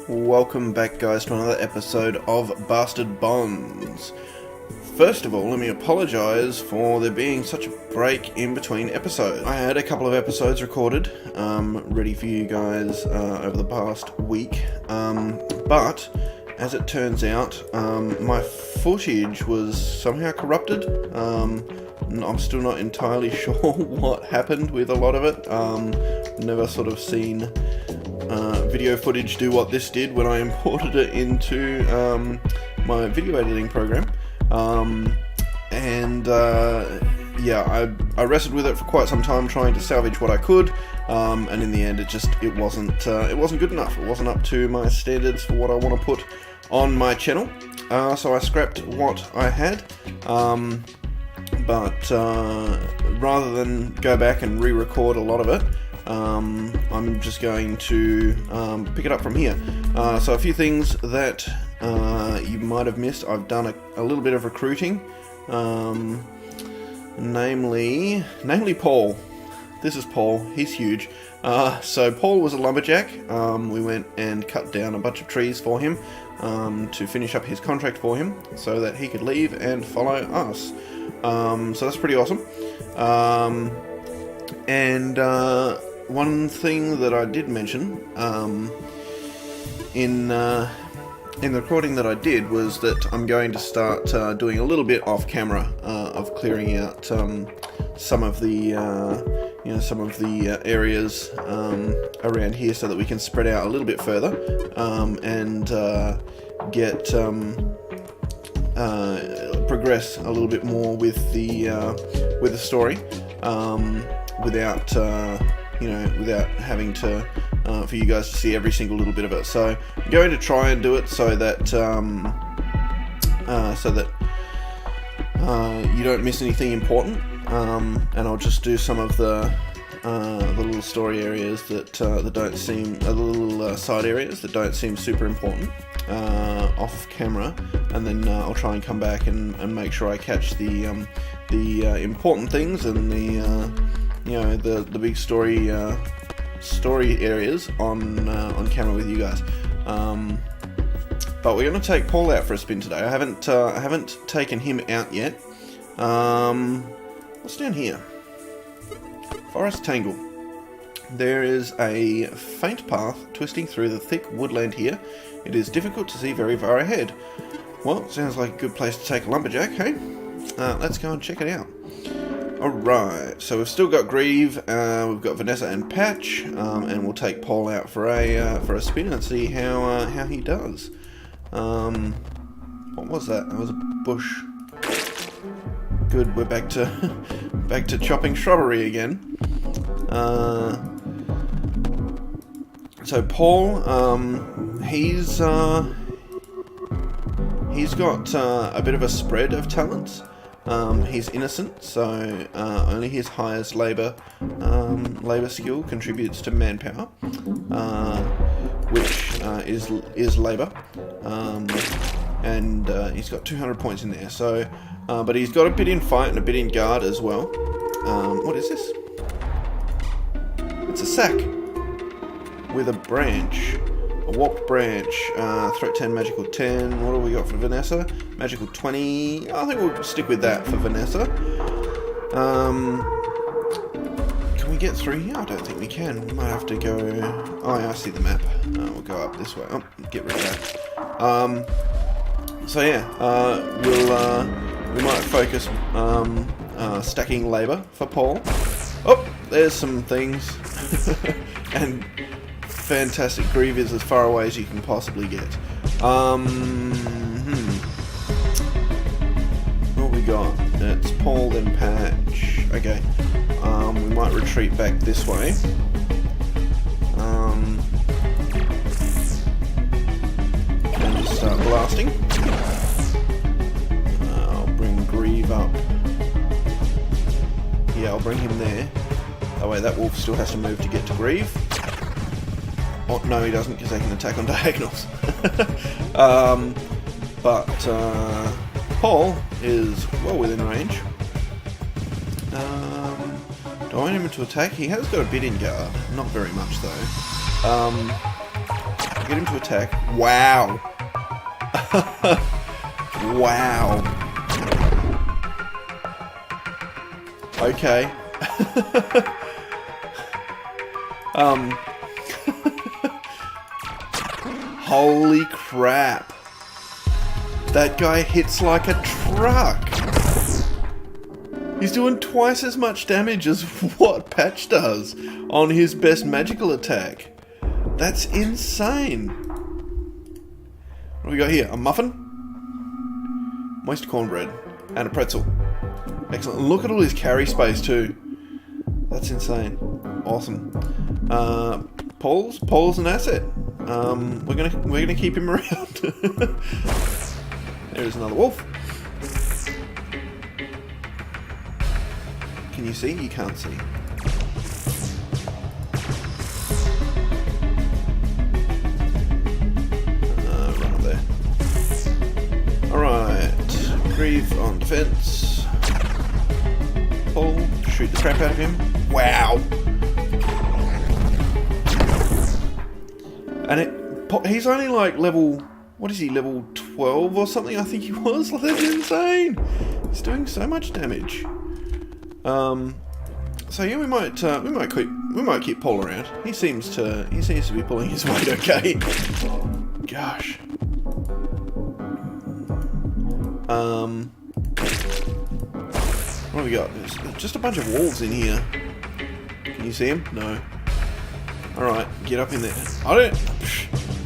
Welcome back, guys, to another episode of Bastard Bonds. First of all, let me apologise for there being such a break in between episodes. I had a couple of episodes recorded, ready for you guys over the past week, but as it turns out, my footage was somehow corrupted. I'm still not entirely sure what happened with a lot of it. Never sort of seen video footage do what this did when I imported it into my video editing program. I wrestled with it for quite some time, trying to salvage what I could, and in the end, it wasn't good enough. It wasn't up to my standards for what I want to put on my channel. So I scrapped what I had. But rather than go back and re-record a lot of it, I'm just going to pick it up from here. So a few things that you might have missed. I've done a little bit of recruiting, namely Paul. This is Paul. He's huge. So Paul was a lumberjack. We went and cut down a bunch of trees for him to finish up his contract for him so that he could leave and follow us. So that's pretty awesome. One thing that I did mention in the recording that I did was that I'm going to start doing a little bit off camera of clearing out some of the areas around here so that we can spread out a little bit further and get progress a little bit more with the story without having to for you guys to see every single little bit of it. So I'm going to try and do it so that you don't miss anything important, and I'll just do some of the little story areas that don't seem the little side areas that don't seem super important off camera, and then I'll try and come back and make sure I catch the important things and the big story areas on camera with you guys. But we're going to take Paul out for a spin today. I haven't taken him out yet. What's down here? Forest Tangle. There is a faint path twisting through the thick woodland here. It is difficult to see very far ahead. Well, sounds like a good place to take a lumberjack, hey? Let's go and check it out. Alright, so we've still got Grieve, we've got Vanessa and Patch, and we'll take Paul out for a spin and see how he does. What was that? That was a bush. Good, we're back to chopping shrubbery again. So Paul, he's got a bit of a spread of talents. He's innocent, so only his highest labor skill contributes to manpower, which is labor, and he's got 200 points in there. So, but he's got a bit in fight and a bit in guard as well. What is this? It's a sack with a branch. A warped branch, threat 10, magical 10. What do we got for Vanessa? Magical 20. I think we'll stick with that for Vanessa. Can we get through here? I don't think we can. We might have to go... Oh yeah, I see the map. We'll go up this way. Oh, get rid of that. So yeah, we might focus stacking labour for Paul. Oh, there's some things. And... fantastic. Grieve is as far away as you can possibly get. What we got? It's Paul, then Patch. Okay. We might retreat back this way. And just start blasting. I'll bring Grieve up. Yeah, I'll bring him there. That way that wolf still has to move to get to Grieve. Oh, no, he doesn't, because they can attack on diagonals. But Paul is well within range. Do I want him to attack? He has got a bit in guard. Not very much, though. I get him to attack. Wow. Wow. Okay. Holy crap. That guy hits like a truck. He's doing twice as much damage as what Patch does on his best magical attack. That's insane. What do we got here? A muffin? Moist cornbread. And a pretzel. Excellent. Look at all his carry space too. That's insane. Awesome. Paul's an asset. We're gonna keep him around. There's another wolf. Can you see? You can't see. Run up there. Alright. Grieve on defense. Pull. Shoot the crap out of him. Wow. And he's only like level... What is he? Level 12 or something? I think he was. That's insane. He's doing so much damage. So yeah, we might keep Paul around. He seems to be pulling his weight okay. Gosh. What do we got? There's just a bunch of wolves in here. Can you see him? No. Alright, get up in there.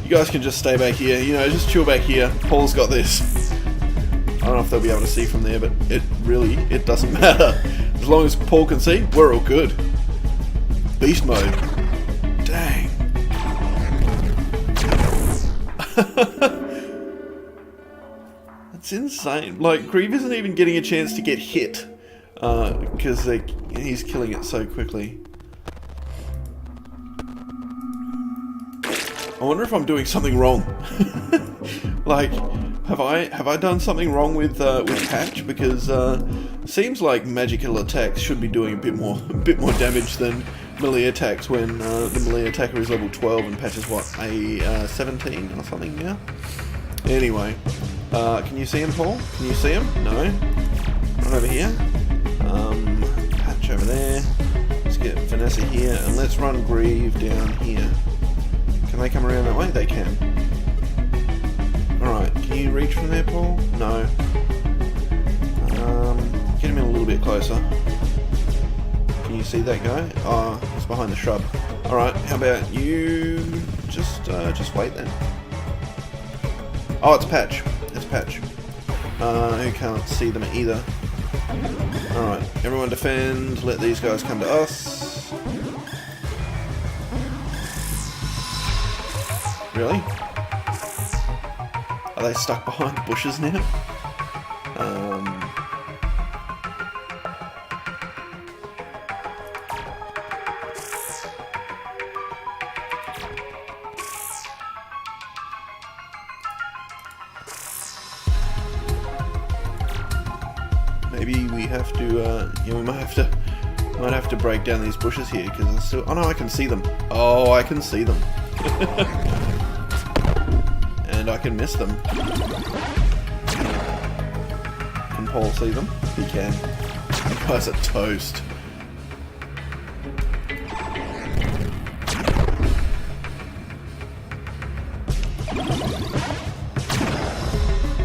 You guys can just stay back here. You know, just chill back here. Paul's got this. I don't know if they'll be able to see from there, but it doesn't matter. As long as Paul can see, we're all good. Beast mode. Dang. That's insane. Like, Grieve isn't even getting a chance to get hit. Because he's killing it so quickly. I wonder if I'm doing something wrong. Like, have I done something wrong with Patch? Because seems like magical attacks should be doing a bit more damage than melee attacks when the melee attacker is level 12 and Patch is what, a 17 or something now. Anyway, can you see him, Paul? Can you see him? No. Right over here. Patch over there. Let's get Vanessa here and let's run Grieve down here. Can they come around that way? They can. Alright, can you reach from there, Paul? No. Get him in a little bit closer. Can you see that guy? Oh, it's behind the shrub. Alright, how about you just wait then. Oh, it's Patch. It's Patch. Who can't see them either. Alright, everyone defend. Let these guys come to us. Really? Are they stuck behind bushes now? Maybe we have to, yeah, we might have to break down these bushes here because I still. Oh no, I can see them. Oh, I can see them. And I can miss them. Can Paul see them? He can. You guys are toast.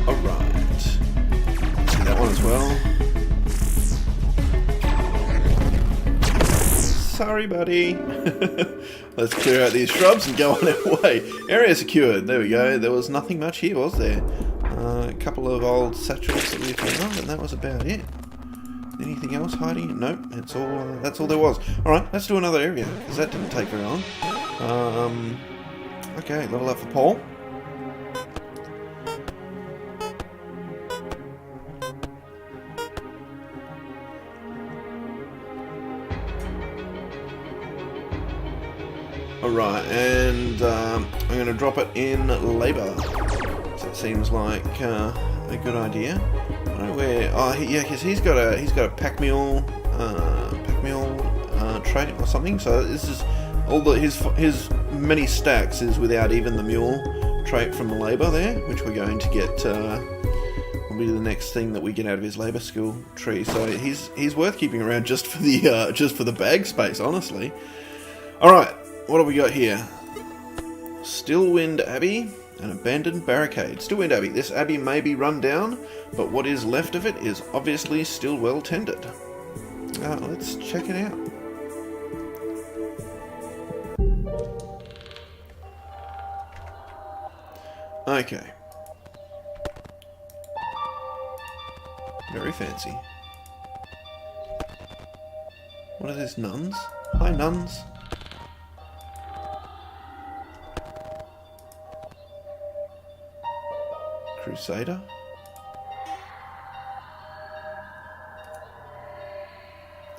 Alright. See that one as well. Sorry, buddy. Let's clear out these shrubs and go on our way. Area secured. There we go. There was nothing much here, was there? A couple of old satchels that we found, and that was about it. Anything else hiding? Nope. It's all. That's all there was. All right. Let's do another area because that didn't take very long. Okay. Level up for Paul. Alright, and I'm going to drop it in labour. So it seems like a good idea. I don't know where. Oh, yeah, because he's got a pack mule trait or something. So this is his many stacks is without even the mule trait from the labour there, which we're going to get. Will be the next thing that we get out of his labour skill tree. So he's worth keeping around just for the bag space, honestly. All right, what have we got here? Stillwind Abbey, an abandoned barricade. Stillwind Abbey. This abbey may be run down, but what is left of it is obviously still well tended. Let's check it out. Okay. Very fancy. What are these, nuns? Hi, nuns. Crusader?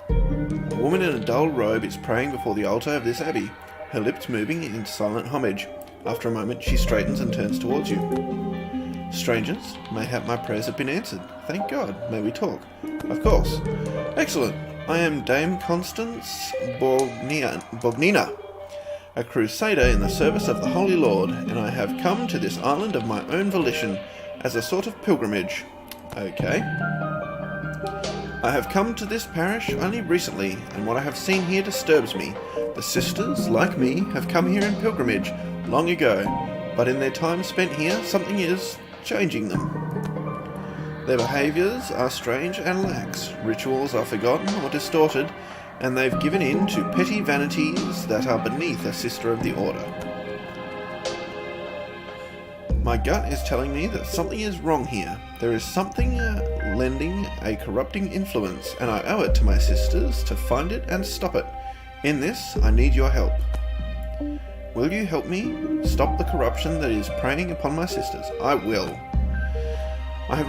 A woman in a dull robe is praying before the altar of this abbey, her lips moving in silent homage. After a moment, she straightens and turns towards you. Strangers, mayhap my prayers have been answered. Thank God. May we talk? Of course. Excellent. I am Dame Constance Bognina, a crusader in the service of the Holy Lord, and I have come to this island of my own volition as a sort of pilgrimage. Okay. I have come to this parish only recently, and what I have seen here disturbs me. The sisters, like me, have come here in pilgrimage long ago, but in their time spent here, something is changing them. Their behaviours are strange and lax, rituals are forgotten or distorted, and they've given in to petty vanities that are beneath a sister of the order. My gut is telling me that something is wrong here. There is something lending a corrupting influence, and I owe it to my sisters to find it and stop it. In this, I need your help. Will you help me stop the corruption that is preying upon my sisters? I will. I have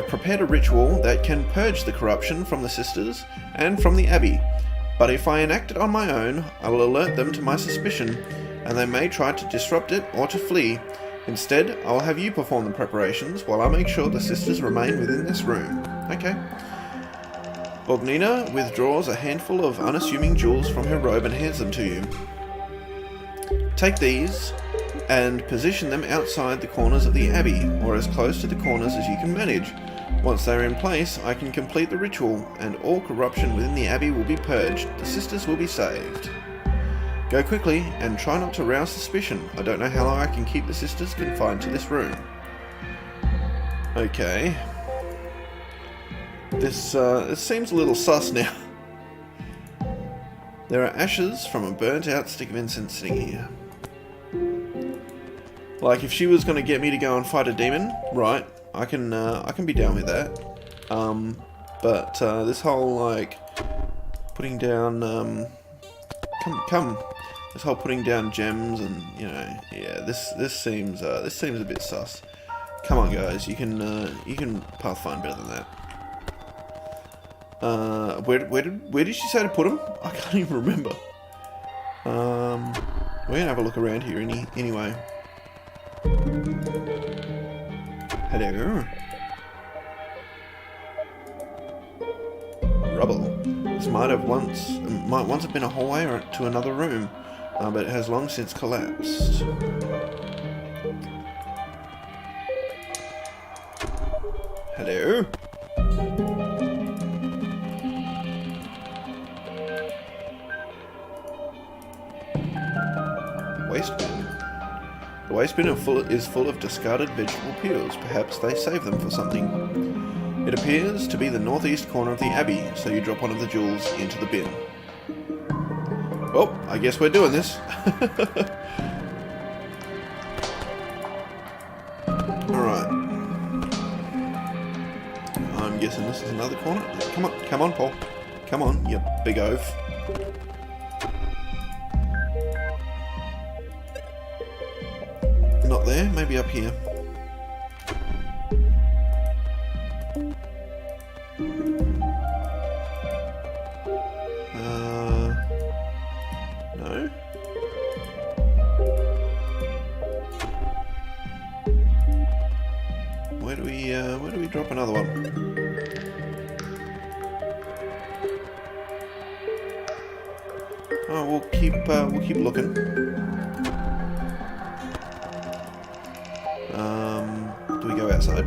prepared a ritual that can purge the corruption from the sisters and from the abbey, but if I enact it on my own, I will alert them to my suspicion, and they may try to disrupt it or to flee. Instead, I will have you perform the preparations while I make sure the sisters remain within this room. Okay. Bognina withdraws a handful of unassuming jewels from her robe and hands them to you. Take these and position them outside the corners of the abbey, or as close to the corners as you can manage. Once they are in place, I can complete the ritual, and all corruption within the abbey will be purged. The sisters will be saved. Go quickly, and try not to rouse suspicion. I don't know how long I can keep the sisters confined to this room. Okay. This seems a little sus now. There are ashes from a burnt out stick of incense sitting here. Like, if she was going to get me to go and fight a demon, right, I can be down with that. But this whole, like, putting down, this whole putting down gems and, you know, yeah, this seems a bit sus. Come on, guys, you can pathfind better than that. Where did she say to put them? I can't even remember. We're gonna have a look around here anyway. Hello. Rubble. This might once have been a hallway or to another room, but it has long since collapsed. Hello. Waste bin. The waste bin is full of discarded vegetable peels. Perhaps they save them for something. It appears to be the northeast corner of the Abbey, so you drop one of the jewels into the bin. Well, I guess we're doing this. Alright. I'm guessing this is another corner. Come on, Paul. Come on, you big oaf. Not there, maybe up here. No? Where do we drop another one? Oh, we'll keep looking. Do we go outside?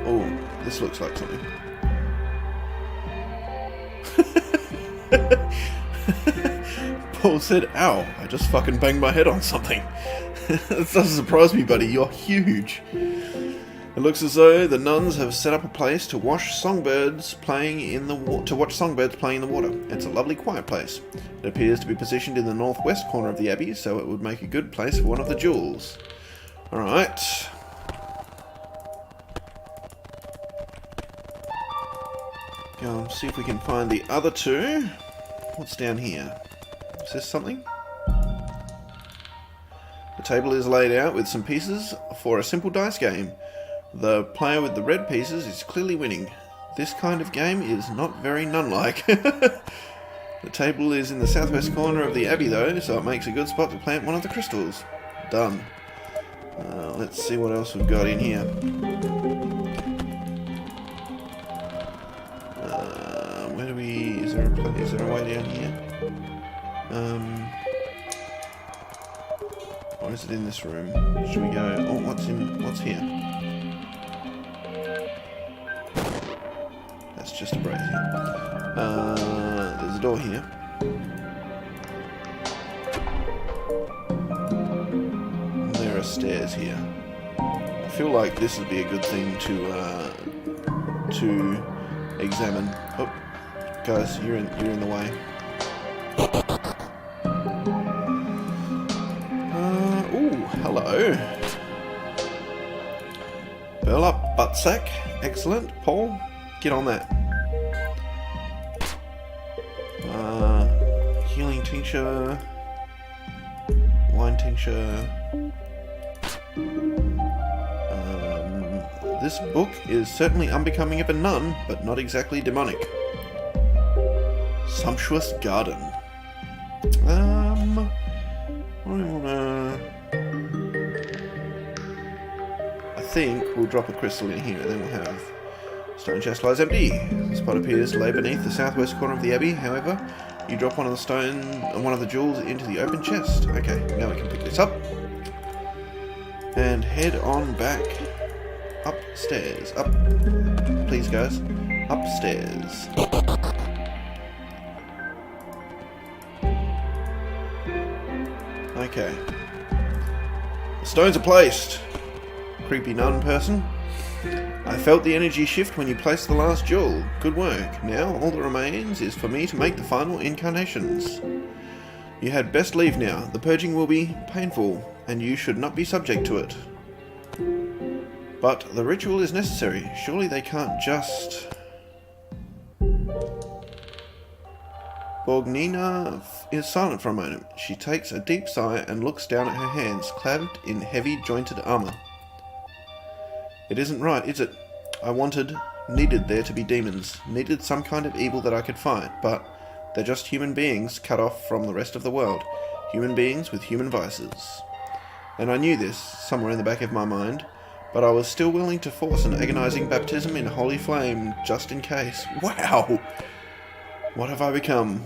Oh, this looks like something. Paul said, "Ow, I just fucking banged my head on something." That doesn't surprise me, buddy. You're huge. It looks as though the nuns have set up a place to watch songbirds playing in the water. It's a lovely, quiet place. It appears to be positioned in the northwest corner of the Abbey, so it would make a good place for one of the jewels. All right. Go and see if we can find the other two. What's down here? Is this something? The table is laid out with some pieces for a simple dice game. The player with the red pieces is clearly winning. This kind of game is not very nun-like. The table is in the southwest corner of the Abbey though, so it makes a good spot to plant one of the crystals. Done. Let's see what else we've got in here. Where do we... Is there a way down here? Or is it in this room? Should we go... Oh, what's here? That's just a brazier. There's a door here. And there are stairs here. I feel like this would be a good thing to examine. Oh, guys, you're in the way. Hello. Burl up, butt sack. Excellent. Paul, get on that. Healing tincture. Wine tincture. This book is certainly unbecoming of a nun, but not exactly demonic. Sumptuous garden. What do we wanna... I think we'll drop a crystal in here and then we'll have stone chest lies empty. The spot appears to lay beneath the southwest corner of the Abbey. However, you drop one of the jewels into the open chest. Okay, now we can pick this up and head on back upstairs. Up, please, guys. Upstairs. Okay. The stones are placed. Creepy nun person. I felt the energy shift when you placed the last jewel. Good work. Now all that remains is for me to make the final incarnations. You had best leave now. The purging will be painful, and you should not be subject to it. But the ritual is necessary. Surely they can't just... Borgnina is silent for a moment. She takes a deep sigh and looks down at her hands, clad in heavy jointed armour. It isn't right, is it? I needed there to be demons, needed some kind of evil that I could fight, but they're just human beings cut off from the rest of the world. Human beings with human vices. And I knew this, somewhere in the back of my mind, but I was still willing to force an agonizing baptism in holy flame, just in case. Wow! What have I become?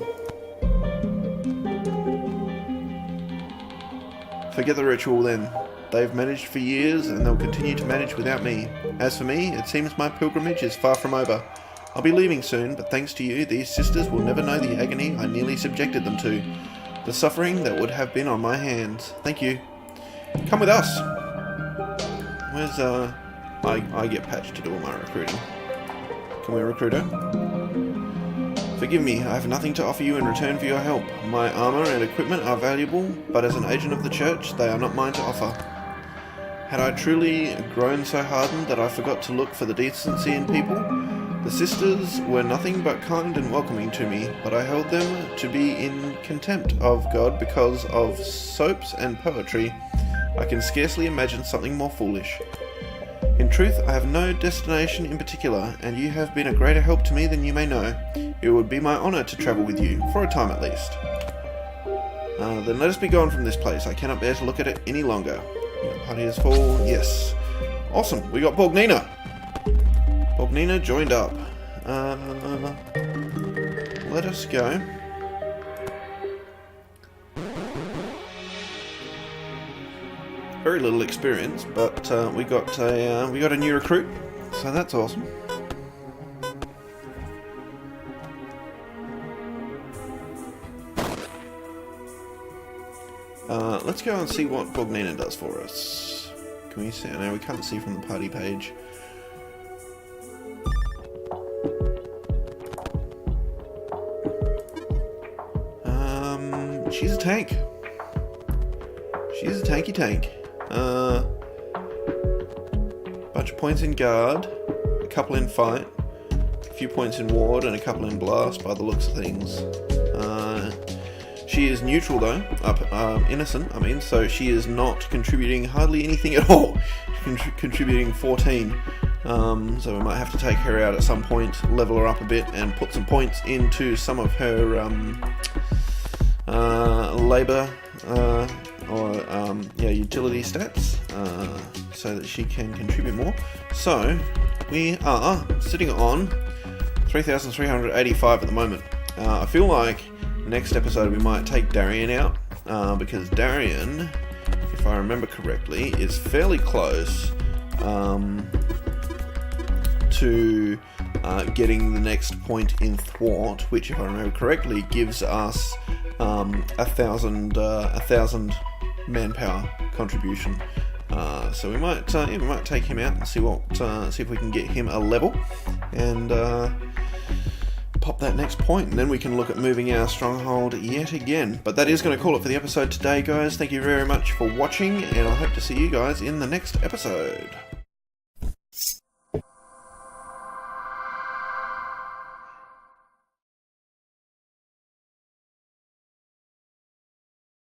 Forget the ritual then. They've managed for years and they'll continue to manage without me. As for me, it seems my pilgrimage is far from over. I'll be leaving soon, but thanks to you, these sisters will never know the agony I nearly subjected them to. The suffering that would have been on my hands. Thank you. Come with us. Where's, I get Patch to do all my recruiting. Can we recruit her? Forgive me, I have nothing to offer you in return for your help. My armour and equipment are valuable, but as an agent of the church, they are not mine to offer. Had I truly grown so hardened that I forgot to look for the decency in people? The sisters were nothing but kind and welcoming to me, but I held them to be in contempt of God because of soaps and poetry. I can scarcely imagine something more foolish. In truth, I have no destination in particular, and you have been a greater help to me than you may know. It would be my honour to travel with you, for a time at least. Then let us be gone from this place. I cannot bear to look at it any longer. Your party is full. Yes. Awesome. We got Borgnina. Borgnina joined up. Let us go. Very little experience, but we got a new recruit, so that's awesome. Let's go and see what Borgnina does for us. Can we see? No, we can't see from the party page. She's a tank. She's a tanky tank. Bunch of points in guard, a couple in fight, a few points in ward, and a couple in blast by the looks of things. She is neutral though, innocent, I mean, so she is not contributing hardly anything at all. Contributing 14. So we might have to take her out at some point, level her up a bit, and put some points into some of her labour utility stats, so that she can contribute more. So we are sitting on 3,385 at the moment. I feel like next episode we might take Darian out, because Darian, if I remember correctly, is fairly close to getting the next point in thwart, which, if I remember correctly, gives us 1,000 manpower contribution. So we might take him out and see if we can get him a level and pop that next point, and then we can look at moving our stronghold yet again. But that is going to call it for the episode today, guys. Thank you very much for watching, and I hope to see you guys in the next episode.